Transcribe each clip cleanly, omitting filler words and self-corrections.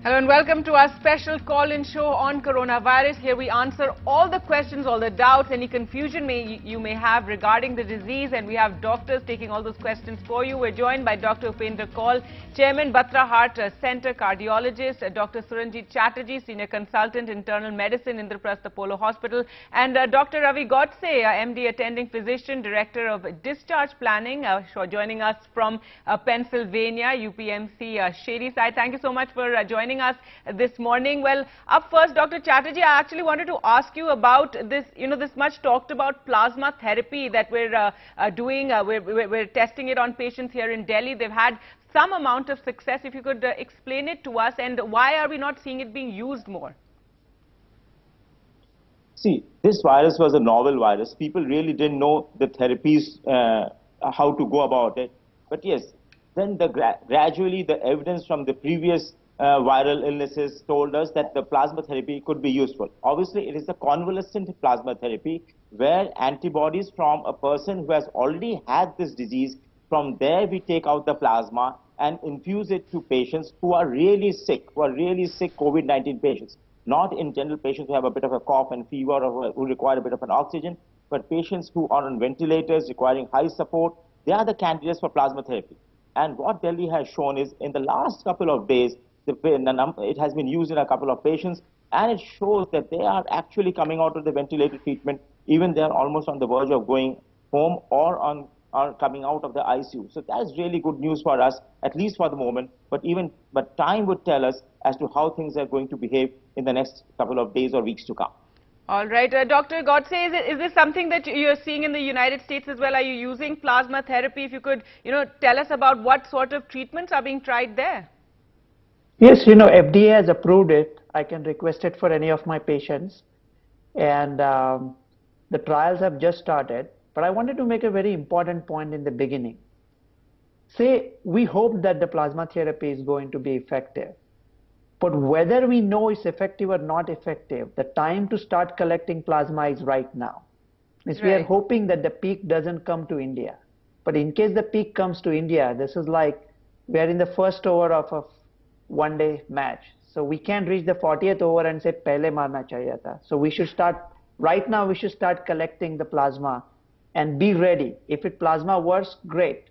Hello and welcome to our special call-in show on coronavirus. Here we answer all the questions, all the doubts, any confusion you may have regarding the disease, and we have doctors taking all those questions for you. We're joined by Dr. Upendra Kaul, Chairman, Batra Heart Center Cardiologist, Dr. Suranjit Chatterjee, Senior Consultant, Internal Medicine, Indraprastha Apollo Hospital, and Dr. Ravi Godse, MD, Attending Physician, Director of Discharge Planning, joining us from Pennsylvania, UPMC Shady Side. Thank you so much for joining us this morning. Well, up first, Dr. Chatterjee, I actually wanted to ask you about this, this much talked about plasma therapy that we're doing. We're testing it on patients here in Delhi. They've had some amount of success. If you could explain it to us, and why are we not seeing it being used more? See, this virus was a novel virus. People really didn't know the therapies, how to go about it. But yes, then gradually the evidence from the previous viral illnesses told us that the plasma therapy could be useful. Obviously, it is the convalescent plasma therapy where antibodies from a person who has already had this disease, from there we take out the plasma and infuse it to patients who are really sick COVID-19 patients. Not in general patients who have a bit of a cough and fever or who require a bit of an oxygen, but patients who are on ventilators requiring high support, they are the candidates for plasma therapy. And what Delhi has shown is in the last couple of days, it has been used in a couple of patients, and it shows that they are actually coming out of the ventilator treatment, even they are almost on the verge of going home or coming out of the ICU. So that is really good news for us, at least for the moment. But time would tell us as to how things are going to behave in the next couple of days or weeks to come. All right, Dr. Godse, is this something that you're seeing in the United States as well? Are you using plasma therapy? If you could, tell us about what sort of treatments are being tried there. Yes, FDA has approved it. I can request it for any of my patients. And the trials have just started. But I wanted to make a very important point in the beginning. Say, we hope that the plasma therapy is going to be effective. But whether we know it's effective or not effective, the time to start collecting plasma is right now. Right. We are hoping that the peak doesn't come to India. But in case the peak comes to India, this is like we are in the first over of a one-day match. So we can't reach the 40th over and say, pehle marna chahiye tha. So we should start, right now we should start collecting the plasma and be ready. If plasma works, great.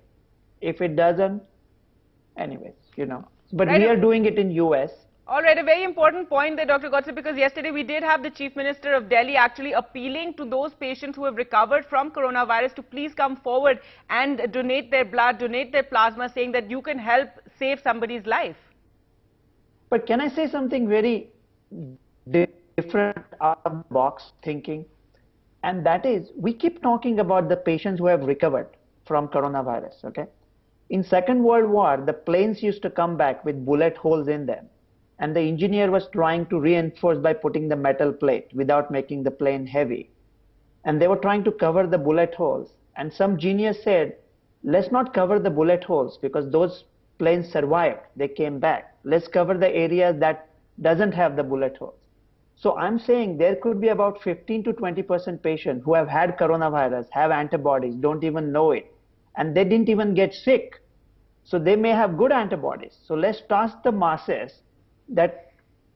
If it doesn't, anyways, But we are doing it in US. All right, a very important point there, Dr. Godse, because yesterday we did have the Chief Minister of Delhi actually appealing to those patients who have recovered from coronavirus to please come forward and donate their blood, donate their plasma, saying that you can help save somebody's life. But can I say something very different out of the box thinking? And that is, we keep talking about the patients who have recovered from coronavirus, okay? In Second World War, the planes used to come back with bullet holes in them. And the engineer was trying to reinforce by putting the metal plate without making the plane heavy. And they were trying to cover the bullet holes. And some genius said, let's not cover the bullet holes because those planes survived, they came back. Let's cover the areas that doesn't have the bullet holes. So I'm saying there could be about 15 to 20% patients who have had coronavirus, have antibodies, don't even know it, and they didn't even get sick. So they may have good antibodies. So let's task the masses that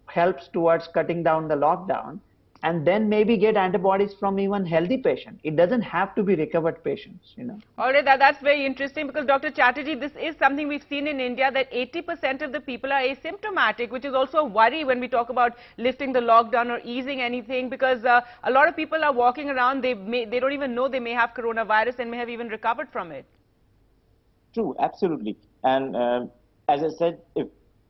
helps towards cutting down the lockdown, and then maybe get antibodies from even healthy patients. It doesn't have to be recovered patients, All right, that's very interesting because Dr. Chatterjee, this is something we've seen in India that 80% of the people are asymptomatic, which is also a worry when we talk about lifting the lockdown or easing anything, because a lot of people are walking around, they don't even know they may have coronavirus and may have even recovered from it. True, absolutely. And as I said, if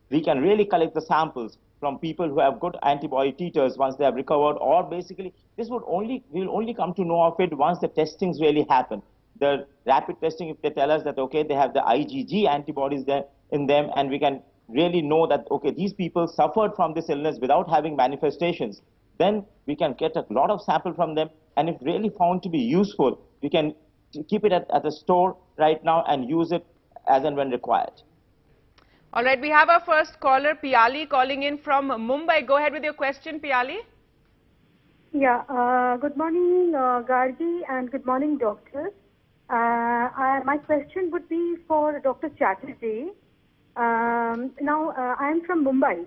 we can really collect the samples from people who have good antibody titers once they have recovered, or basically we'll only come to know of it once the testings really happen. The rapid testing, if they tell us that, okay, they have the IgG antibodies there in them, and we can really know that, okay, these people suffered from this illness without having manifestations, then we can get a lot of sample from them, and if really found to be useful, we can keep it at the store right now and use it as and when required. All right, we have our first caller, Piali, calling in from Mumbai. Go ahead with your question, Piali. Yeah, good morning, Gargi, and good morning, doctor. My question would be for Dr. Chatterjee. I'm from Mumbai.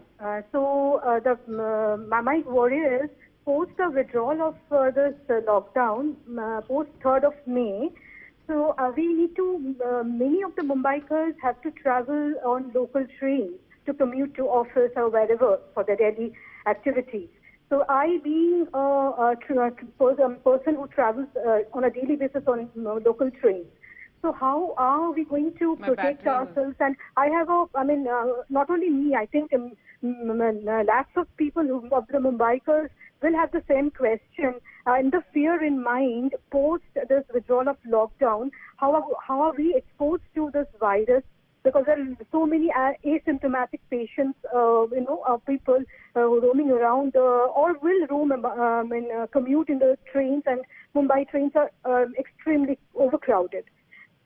My worry is post the withdrawal of this lockdown, post 3rd of May. So we need to, many of the Mumbaikars have to travel on local trains to commute to office or wherever for their daily activities. So I, being a person who travels on a daily basis on local trains, so how are we going to protect ourselves? And I have not only me, I think lakhs of people of the Mumbaikars will have the same question and the fear in mind post this withdrawal of lockdown. How are we exposed to this virus? Because there are so many asymptomatic patients, people roaming around or will roam commute in the trains, and Mumbai trains are extremely overcrowded.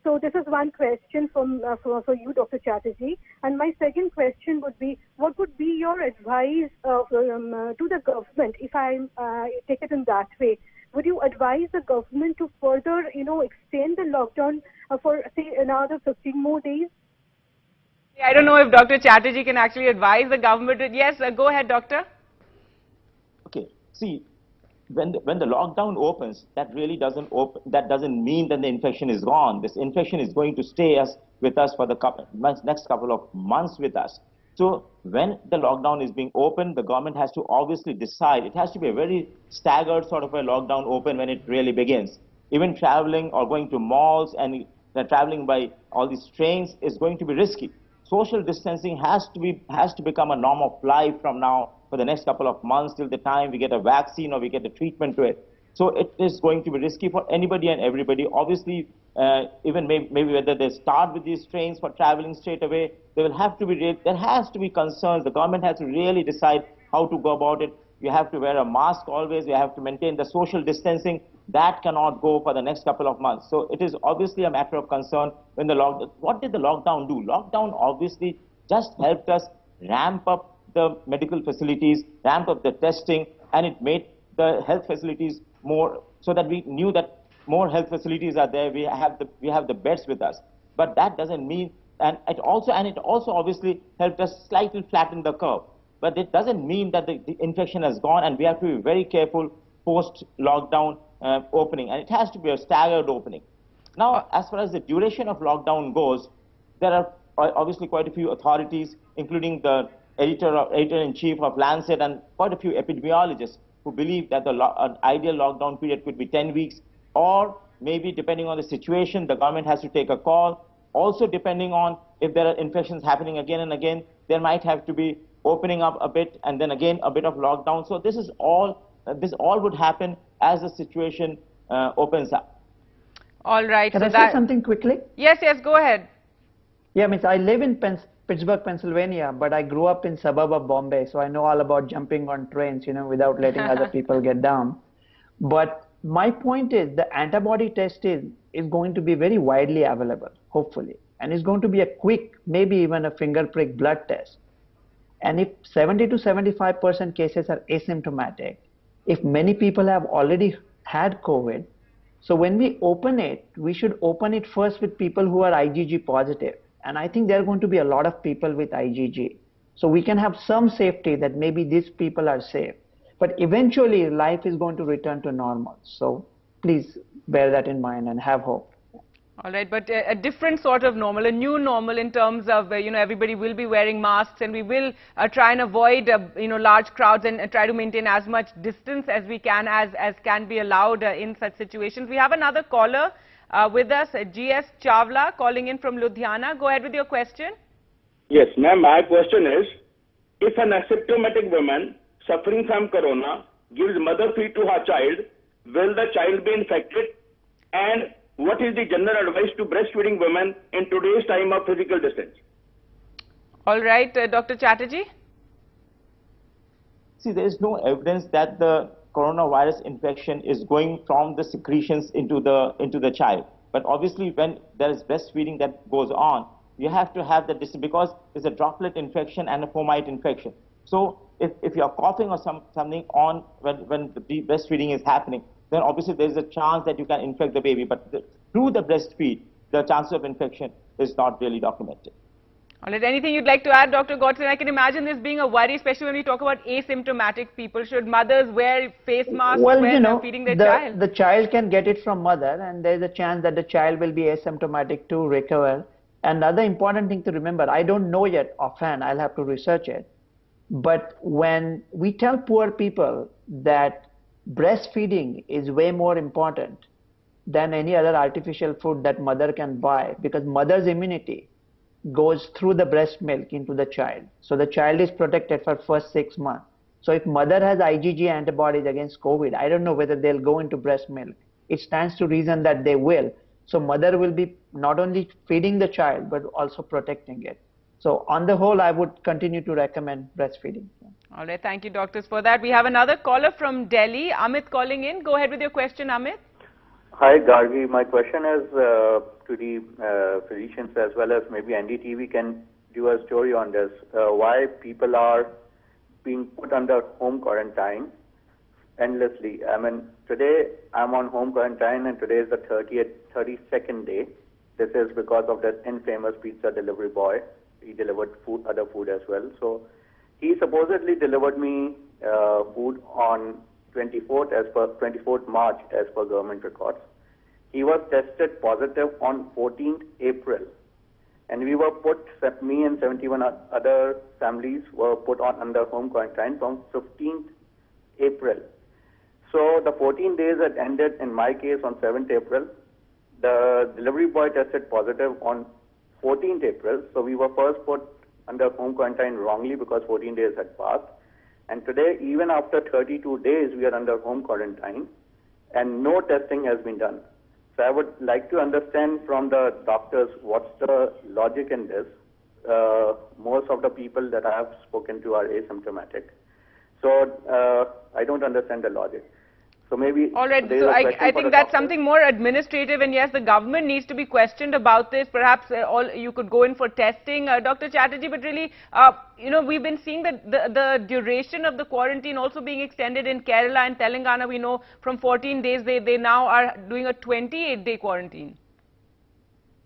So this is one question for you, Dr. Chatterjee. And my second question would be, what would be your advice to the government, if I take it in that way? Would you advise the government to further, extend the lockdown for, say, another 15 more days? I don't know if Dr. Chatterjee can actually advise the government. Yes, go ahead, doctor. Okay, see, when the lockdown opens, that really doesn't mean that the infection is gone. This infection is going to stay with us for the next couple of months with us. So when the lockdown is being opened, the government has to obviously decide. It has to be a very staggered sort of a lockdown open when it really begins. Even traveling or going to malls and traveling by all these trains is going to be risky. Social distancing has to become a norm of life from now for the next couple of months till the time we get a vaccine or we get a treatment to it. So it is going to be risky for anybody and everybody. Obviously, even maybe whether they start with these trains for traveling straight away, there has to be concerns. The government has to really decide how to go about it. You have to wear a mask always. You have to maintain the social distancing. That cannot go for the next couple of months. So it is obviously a matter of concern. What did the lockdown do? Lockdown obviously just helped us ramp up the medical facilities, ramp up the testing, and it made the health facilities more, so that we knew that more health facilities are there. We have the beds with us. But that doesn't mean, and it also obviously helped us slightly flatten the curve. But it doesn't mean that the infection has gone, and we have to be very careful post-lockdown opening, and it has to be a staggered opening. Now, as far as the duration of lockdown goes, there are obviously quite a few authorities, including the editor-in-chief of Lancet and quite a few epidemiologists who believe that an ideal lockdown period could be 10 weeks, or maybe depending on the situation, the government has to take a call. Also, depending on if there are infections happening again and again, there might have to be opening up a bit and then again a bit of lockdown. So this all would happen as the situation opens up. All right. Can I say something quickly? Yes, go ahead. Yeah, Miss, I live in Pittsburgh, Pennsylvania, but I grew up in suburb of Bombay, so I know all about jumping on trains, without letting other people get down. But my point is, the antibody test is going to be very widely available, hopefully, and it's going to be a quick, maybe even a finger prick blood test. And if 70 to 75% cases are asymptomatic, if many people have already had COVID, so when we open it, we should open it first with people who are IgG positive. And I think there are going to be a lot of people with IgG. So we can have some safety that maybe these people are safe. But eventually life is going to return to normal. So please bear that in mind and have hope. All right, but a different sort of normal, a new normal in terms of, everybody will be wearing masks, and we will try and avoid, large crowds, and try to maintain as much distance as we can, as can be allowed in such situations. We have another caller with us, GS Chawla, calling in from Ludhiana. Go ahead with your question. Yes, ma'am, my question is, if an asymptomatic woman suffering from corona gives mother feed to her child, will the child be infected? And what is the general advice to breastfeeding women in today's time of physical distance? All right, Dr. Chatterjee. See, there is no evidence that the coronavirus infection is going from the secretions into the child. But obviously, when there is breastfeeding that goes on, you have to have the distance, because it's a droplet infection and a fomite infection. So if you're coughing or something on when the breastfeeding is happening, then obviously there is a chance that you can infect the baby. But through the breastfeed, the chance of infection is not really documented. All right, anything you'd like to add, Dr. Godse? I can imagine this being a worry, especially when we talk about asymptomatic people. Should mothers wear face masks Well, when feeding their child? the child can get it from mother, and there's a chance that the child will be asymptomatic to recover. Another important thing to remember, I don't know yet offhand, I'll have to research it. But when we tell poor people that breastfeeding is way more important than any other artificial food that mother can buy, because mother's immunity goes through the breast milk into the child. So the child is protected for first 6 months. So if mother has IgG antibodies against COVID, I don't know whether they'll go into breast milk. It stands to reason that they will. So mother will be not only feeding the child, but also protecting it. So on the whole, I would continue to recommend breastfeeding. All right, thank you, doctors, for that. We have another caller from Delhi, Amit calling in. Go ahead with your question, Amit. Hi, Gargi. My question is to the physicians as well as maybe NDTV can do a story on this. Why people are being put under home quarantine endlessly. I mean, today I'm on home quarantine and today is the 32nd day. This is because of that infamous pizza delivery boy. He delivered food, other food as well. So he supposedly delivered me food on 24th March as per government records. He was tested positive on 14th April. And we were put, me and 71 other families were put on under home quarantine from 15th April. So the 14 days had ended in my case on 7th April. The delivery boy tested positive on 14th April. So we were first put under home quarantine wrongly because 14 days had passed. And today, even after 32 days, we are under home quarantine and no testing has been done. So I would like to understand from the doctors what's the logic in this. Most of the people that I have spoken to are asymptomatic. So I don't understand the logic. So maybe... All right, so I think that's something more administrative, and yes, the government needs to be questioned about this. Perhaps you could go in for testing, Dr. Chatterjee, but really, we've been seeing that the duration of the quarantine also being extended in Kerala and Telangana. We know from 14 days, they now are doing a 28-day quarantine.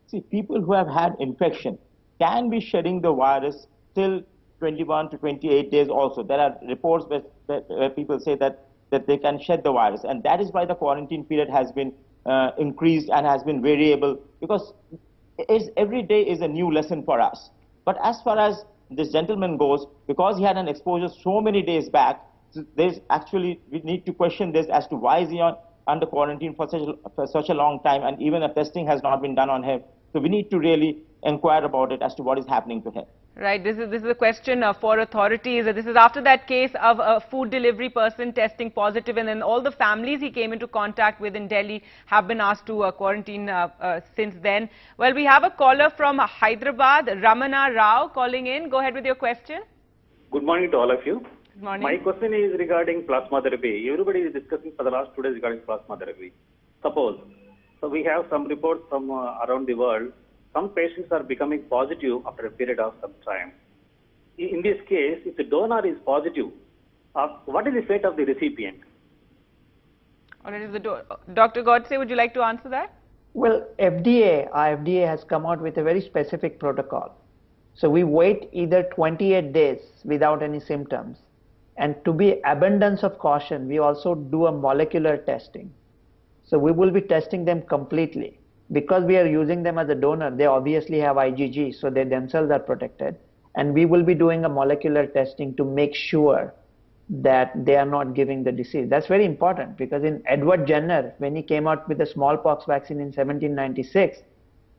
See, people who have had infection can be shedding the virus till 21 to 28 days also. There are reports where people say that they can shed the virus, and that is why the quarantine period has been increased and has been variable, because every day is a new lesson for us. But as far as this gentleman goes, because he had an exposure so many days back, we need to question this as to why is he under quarantine for such a long time, and even a testing has not been done on him. So we need to really inquire about it as to what is happening to him. Right, this is a question for authorities. This is after that case of a food delivery person testing positive, and then all the families he came into contact with in Delhi have been asked to quarantine since then. Well, we have a caller from Hyderabad, Ramana Rao, calling in. Go ahead with your question. Good morning to all of you. Good morning. My question is regarding plasma therapy. Everybody is discussing for the last 2 days regarding plasma therapy. Suppose, so we have some reports from around the world. Some patients are becoming positive after a period of some time. In this case, if the donor is positive, what is the fate of the recipient? All right, Dr. Godse, would you like to answer that? Well, our FDA has come out with a very specific protocol. So we wait either 28 days without any symptoms, and to be abundance of caution, we also do a molecular testing. So we will be testing them completely. Because we are using them as a donor, they obviously have IgG, so they themselves are protected. And we will be doing a molecular testing to make sure that they are not giving the disease. That's very important, because in Edward Jenner, when he came out with the smallpox vaccine in 1796,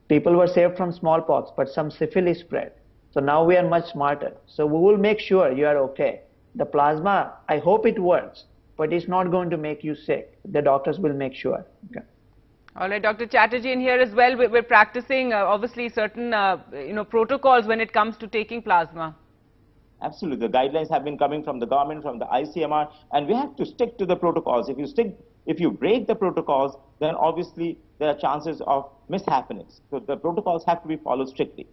people were saved from smallpox, but some syphilis spread. So now we are much smarter. So we will make sure you are okay. The plasma, I hope it works, but it's not going to make you sick. The doctors will make sure. Okay. All right, Dr. Chatterjee, in here as well, we're practicing obviously certain protocols when it comes to taking plasma. Absolutely, the guidelines have been coming from the government, from the ICMR, and we have to stick to the protocols. If you break the protocols, then obviously there are chances of mishappenings. So the protocols have to be followed strictly.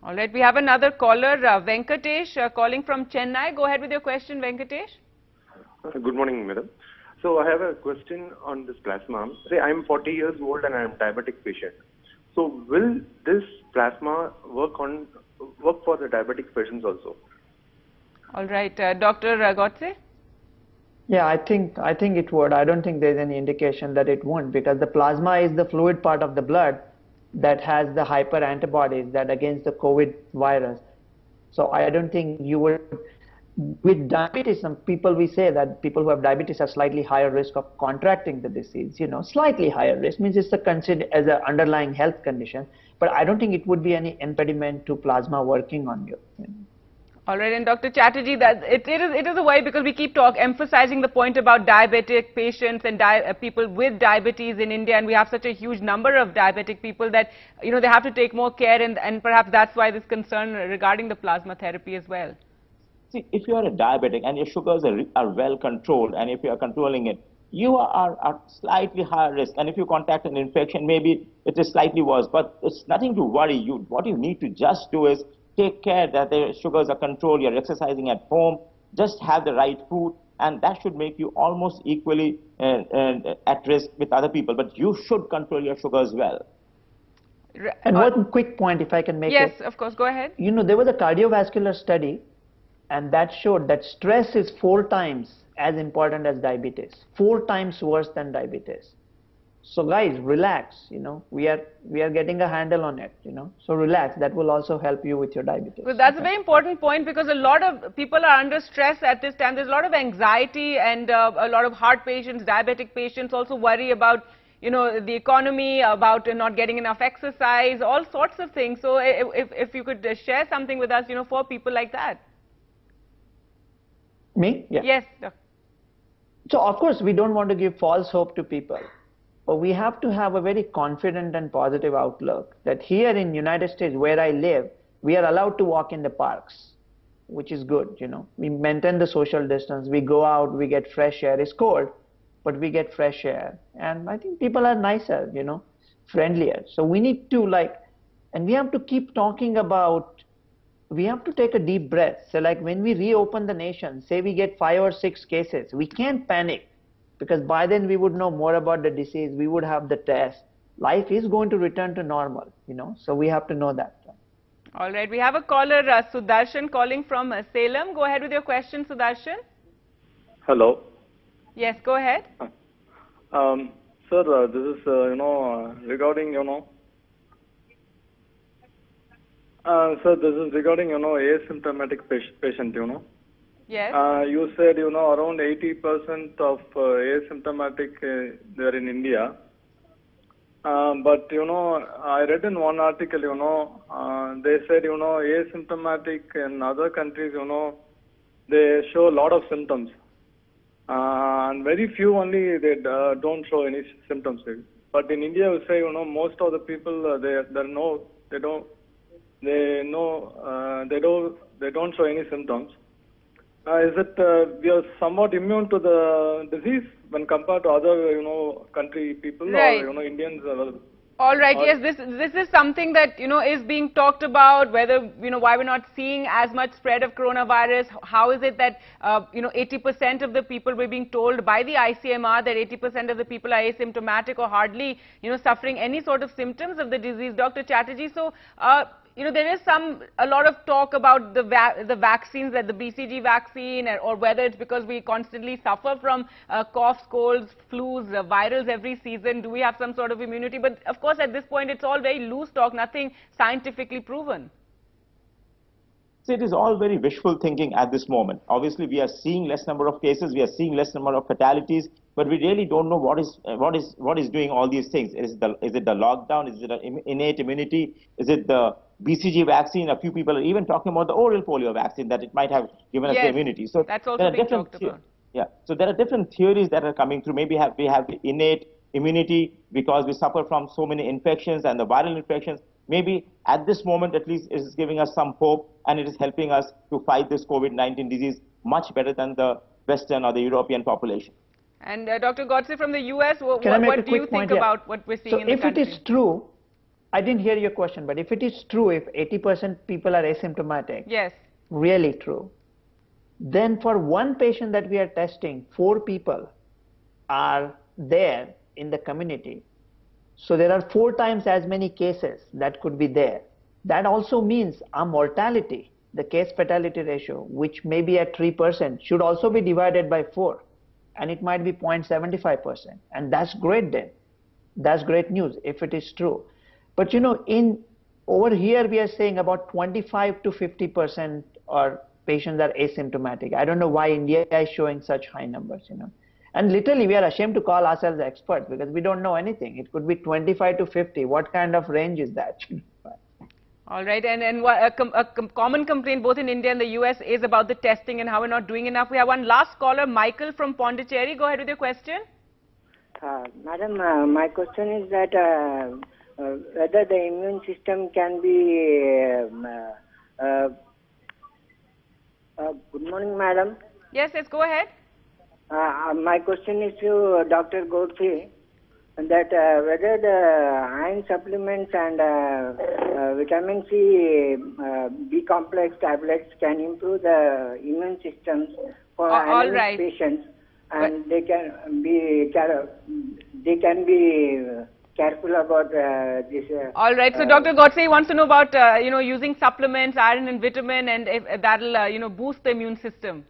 All right, we have another caller, Venkatesh, calling from Chennai. Go ahead with your question, Venkatesh. Good morning, madam. So I have a question on this plasma. Say I'm 40 years old and I am diabetic patient. So will this plasma work on work for the diabetic patients also? All right, Dr. Godse? Yeah, I think it would. I don't think there's any indication that it won't, because the plasma is the fluid part of the blood that has the hyper antibodies that against the COVID virus. So I don't think you would. With diabetes, some people, we say that people who have diabetes have slightly higher risk of contracting the disease. Slightly higher risk means it's considered as an underlying health condition. But I don't think it would be any impediment to plasma working on you. All right, and Dr. Chatterjee, that it is a way, because we keep emphasizing the point about diabetic patients and people with diabetes in India, and we have such a huge number of diabetic people that they have to take more care, and perhaps that's why this concern regarding the plasma therapy as well. See, if you are a diabetic and your sugars are well controlled, and if you are controlling it, you are at slightly higher risk. And if you contact an infection, maybe it is slightly worse, but it's nothing to worry you. What you need to just do is take care that the sugars are controlled, you're exercising at home, just have the right food, and that should make you almost equally at risk with other people. But you should control your sugars well. And one quick point, if I can make it. Yes, of course, go ahead. There was a cardiovascular study, and that showed that stress is 4 times as important as diabetes, 4 times worse than diabetes. So guys, relax, we are getting a handle on it, so relax. That will also help you with your diabetes. Well, that's a very important point, because a lot of people are under stress at this time. There's a lot of anxiety, and a lot of heart patients, diabetic patients also worry about the economy, about not getting enough exercise, all sorts of things. So if you could share something with us, for people like that. Me? Yeah. Yes. So of course we don't want to give false hope to people, but we have to have a very confident and positive outlook that here in United States, where I live, we are allowed to walk in the parks, which is good. We maintain the social distance, we go out, we get fresh air. It's cold, but we get fresh air, and I think people are nicer, friendlier. So we need to and we have to keep talking about, we have to take a deep breath. So when we reopen the nation, say we get 5 or 6 cases, we can't panic, because by then we would know more about the disease, we would have the test. Life is going to return to normal, so we have to know that. All right, we have a caller, Sudarshan, calling from Salem. Go ahead with your question, Sudarshan. Hello. Yes, go ahead. Sir, this is, regarding, sir, this is regarding, asymptomatic patient, Yes. You said, around 80% of asymptomatic, they're in India. But, I read in one article, they said, asymptomatic in other countries, they show a lot of symptoms. And very few only, they don't show any symptoms. But in India, we say, most of the people, they don't show any symptoms. Is it we are somewhat immune to the disease when compared to other country people, right, or Indians? All right. Yes, this is something that is being talked about, whether why we're not seeing as much spread of coronavirus. How is it that 80% of the people, we're being told by the ICMR that 80% of the people are asymptomatic or hardly suffering any sort of symptoms of the disease, Dr. Chatterjee. So there is a lot of talk about the vaccines, that the BCG vaccine, or whether it's because we constantly suffer from coughs, colds, flus, virals every season. Do we have some sort of immunity? But of course, at this point, it's all very loose talk, nothing scientifically proven. So it is all very wishful thinking at this moment. Obviously, we are seeing less number of cases, we are seeing less number of fatalities, but we really don't know what is doing all these things. Is it the lockdown? Is it an innate immunity? Is it the BCG vaccine? A few people are even talking about the oral polio vaccine, that it might have given us the immunity. So that's also being talked about. Yeah. So there are different theories that are coming through. Maybe we have the innate immunity because we suffer from so many infections and the viral infections. Maybe at this moment, at least, it is giving us some hope, and it is helping us to fight this COVID-19 disease much better than the Western or the European population. And Dr. Godse from the US, what do you think about what we're seeing in the country? So if it is true, I didn't hear your question, but if it is true, if 80% people are asymptomatic, yes, really true, then for one patient that we are testing, 4 people are there in the community. So there are 4 times as many cases that could be there. that also means our mortality, the case fatality ratio, which may be at 3%, should also be divided by 4, and it might be 0.75%. And that's great then. That's great news if it is true. But you know, over here we are saying about 25 to 50% or patients are asymptomatic. I don't know why India is showing such high numbers, you know. And literally we are ashamed to call ourselves experts because we don't know anything. It could be 25 to 50. What kind of range is that? All right, and a common complaint both in India and the US is about the testing and how we're not doing enough. We have one last caller, Michael from Pondicherry. Go ahead with your question. Madam, my question is that whether the immune system can be... good morning, madam. Yes, let's go ahead. My question is to Dr. Godse, that whether the iron supplements and vitamin C B complex tablets can improve the immune systems for anemic patients, and they can be careful about this. All right. So Dr. Godse wants to know about using supplements, iron and vitamin, and if that'll boost the immune system.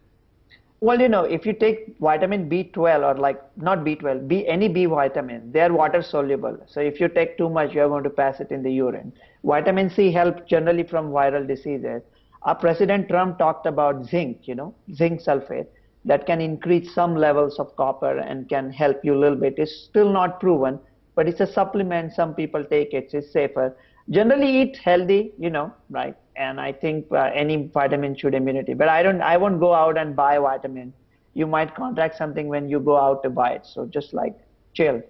Well, you know, if you take vitamin B12 or like not B12, any B vitamin, they are water soluble. So if you take too much, you are going to pass it in the urine. Vitamin C helps generally from viral diseases. Our President Trump talked about zinc, zinc sulfate, that can increase some levels of copper and can help you a little bit. It's still not proven, but it's a supplement. Some people take it. It's safer. Generally eat healthy, right? And I think any vitamin should immunity. But I won't go out and buy vitamin. You might contract something when you go out to buy it. So just like chill,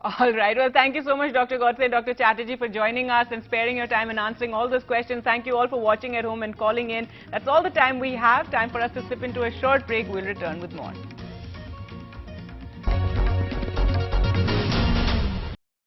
All right. Well, thank you so much, Dr. Godse and Dr. Chatterjee, for joining us and sparing your time and answering all those questions. Thank you all for watching at home and calling in. That's all the time we have. Time for us to slip into a short break. We'll return with more.